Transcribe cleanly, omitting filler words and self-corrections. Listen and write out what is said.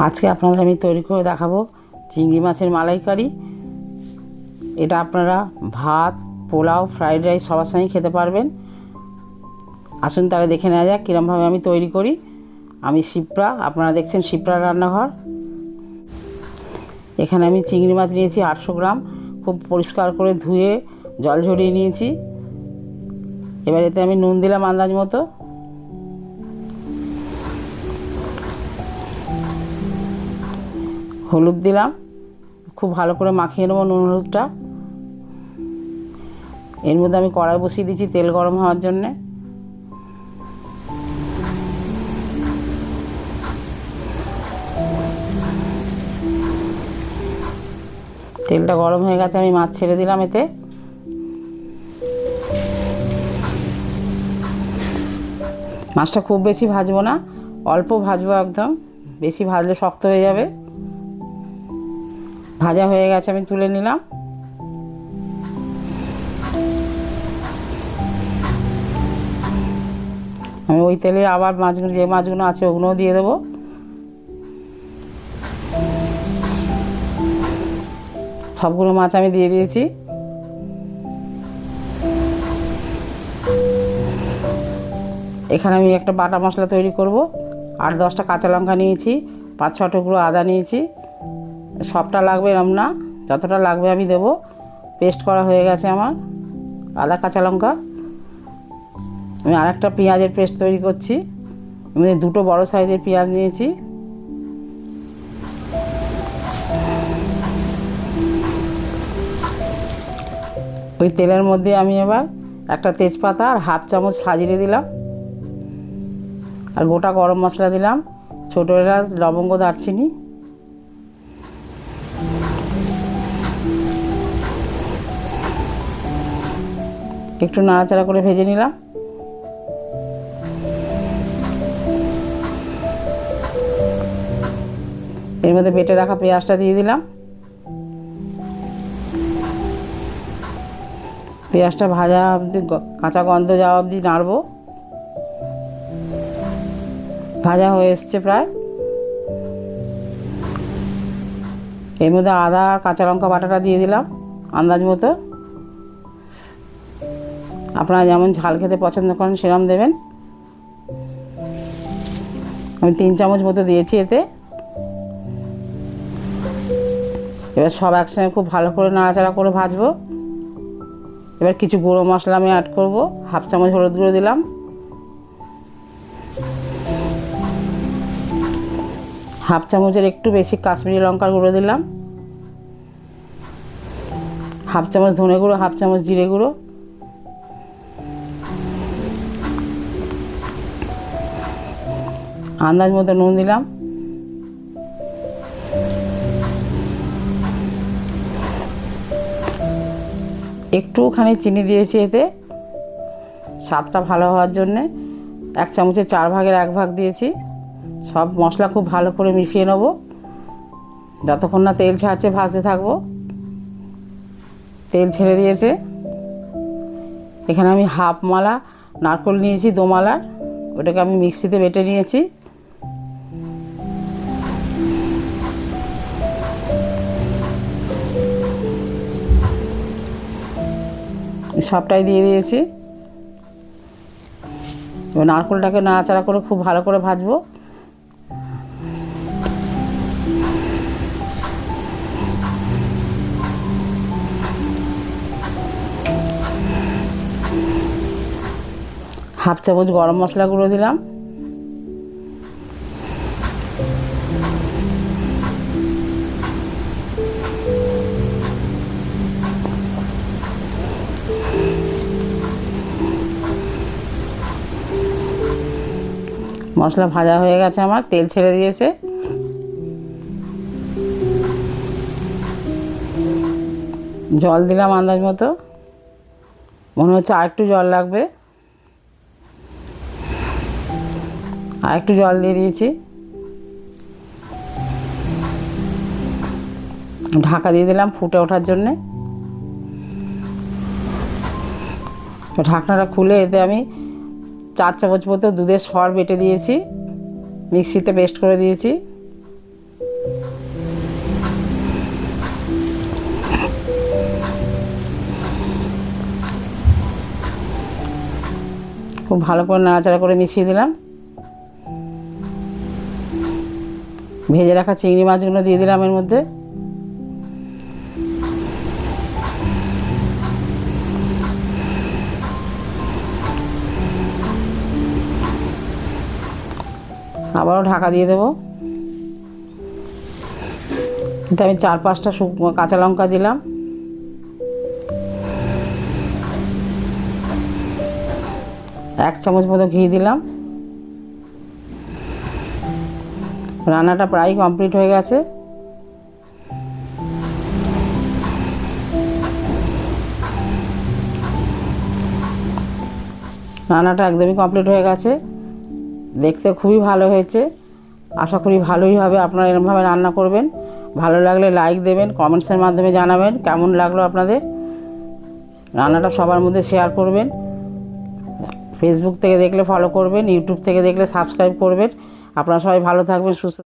আজকে আপনাদের আমি তৈরি করে দেখাবো চিংড়ি মাছের মালাইকারি। এটা আপনারা ভাত, পোলাও, ফ্রাইড রাইস সবার সঙ্গেই খেতে পারবেন। আসুন তাহলে দেখে নেওয়া যাক কীরকমভাবে আমি তৈরি করি। আমি সিপ্রা, আপনারা দেখছেন সিপ্রা রান্নাঘর। এখানে আমি চিংড়ি মাছ নিয়েছি 800 গ্রাম, খুব পরিষ্কার করে ধুয়ে জল ঝরিয়ে নিয়েছি। এবার এতে আমি নুন দিলাম আন্দাজ মতো, হলুদ দিলাম, খুব ভালো করে মাখিয়ে নেবো নুন হলুদটা। এর মধ্যে আমি কড়াই বসিয়ে দিয়েছি তেল গরম হওয়ার জন্যে। তেলটা গরম হয়ে গেছে, আমি মাছ ছেড়ে দিলাম এতে। মাছটা খুব বেশি ভাজবো না, অল্প ভাজবো একদম, বেশি ভাজলে শক্ত হয়ে যাবে। ভাজা হয়ে গেছে, আমি তুলে নিলাম। আমি ওই তেলে আবার মাছগুলো, যে মাছগুলো আছে ওগুলোও দিয়ে দেবো। সবগুলো মাছ আমি দিয়ে দিয়েছি। এখানে আমি একটা বাটা মশলা তৈরি করব। 8-10টা কাঁচা লঙ্কা নিয়েছি, 5-6 টুকরো আদা নিয়েছি। সবটা লাগবে এরম না, যতটা লাগবে আমি দেবো। পেস্ট করা হয়ে গেছে আমার আদা কাঁচা লঙ্কা। আমি আরেকটা পেঁয়াজের পেস্ট তৈরি করছি। আমি 2টো বড় সাইজের পেঁয়াজ নিয়েছি। ওই তেলের মধ্যে আমি এবার একটা তেজপাতা আর 1/2 চামচ সাজিয়ে দিলাম, আর গোটা গরম মশলা দিলাম, ছোটো এলাচ, লবঙ্গ, দারচিনি। একটু নাড়াচাড়া করে ভেজে নিলাম। এর মধ্যে বেটে রাখা পেঁয়াজটা দিয়ে দিলাম। পেঁয়াজটা ভাজা অবধি, কাঁচা গন্ধ যাওয়া অবধি নাড়বো। ভাজা হয়ে এসছে প্রায়। এর মধ্যে আদা আর কাঁচা লঙ্কা বাটাটা দিয়ে দিলাম আন্দাজ মতো। আপনারা যেমন ঝাল খেতে পছন্দ করেন সেরকম দেবেন। আমি 3 চামচ মতো দিয়েছি এতে। এবার সব একসঙ্গে খুব ভালো করে নাড়াচাড়া করে ভাজবো। এবার কিছু গুঁড়ো মশলা আমি অ্যাড করব। 1/2 চামচ হলুদ গুঁড়ো দিলাম, 1/2 চামচের একটু বেশি কাশ্মীরি লঙ্কার গুঁড়ো দিলাম, 1/2 চামচ ধনে গুঁড়ো, 1/2 চামচ জিরে গুঁড়ো, আন্দাজ মতো নুন দিলাম। একটুখানি চিনি দিয়েছি এতে, স্বাদটা ভালো হওয়ার জন্যে। 1 চামচের 4 ভাগের 1 ভাগ দিয়েছি। সব মশলা খুব ভালো করে মিশিয়ে নেব, যতক্ষণ না তেল ছাড়ছে ভাজতে থাকবো। তেল ছেড়ে দিয়েছে। এখানে আমি 1/2 মালা নারকেল নিয়েছি, দোমালার, ওটাকে আমি মিক্সিতে বেটে নিয়েছি। সবটাই দিয়ে দিয়েছি। এবার নারকেলটাকে নাড়াচাড়া করে খুব ভালো করে ভাজবো। হাফ চামচ গরম মশলা গুঁড়ো দিলাম, মশলা ভাজা হয়ে গেছে আমার, তেল ছেড়ে দিয়েছে। জল দিলাম আন্দাজ মতো, মনে হচ্ছে আর একটু জল লাগবে, আর একটু জল দিয়ে দিয়েছি। ঢাকা দিয়ে দিলাম ফুটে ওঠার জন্যে। ঢাকনাটা খুলে এতে আমি 4 চামচ মতো দুধের সর বেটে দিয়েছি, মিক্সিতে পেস্ট করে দিয়েছি। খুব ভালো করে নাড়াচাড়া করে মিশিয়ে দিলাম। ভেজে রাখা চিংড়ি মাছগুলো দিয়ে দিলাম এর মধ্যে। আবারও ঢাকা দিয়ে দেবো। এতে আমি 4-5টা কাঁচা লঙ্কা দিলাম। এক চামচ মতো ঘি দিলাম। রান্নাটা প্রায় কমপ্লিট হয়ে গেছে। রান্নাটা একদমই কমপ্লিট হয়ে গেছে। দেখতে খুবই ভালো হয়েছে। আশা করি ভালোই হবে। আপনারা এরকমভাবে রান্না করবেন। ভালো লাগলে লাইক দেবেন, কমেন্টসের মাধ্যমে জানাবেন কেমন লাগলো আপনাদের। রান্নাটা সবার মধ্যে শেয়ার করবেন। ফেসবুক থেকে দেখলে ফলো করবেন, ইউটিউব থেকে দেখলে সাবস্ক্রাইব করবেন। আপনারা সবাই ভালো থাকবেন, সুস্থ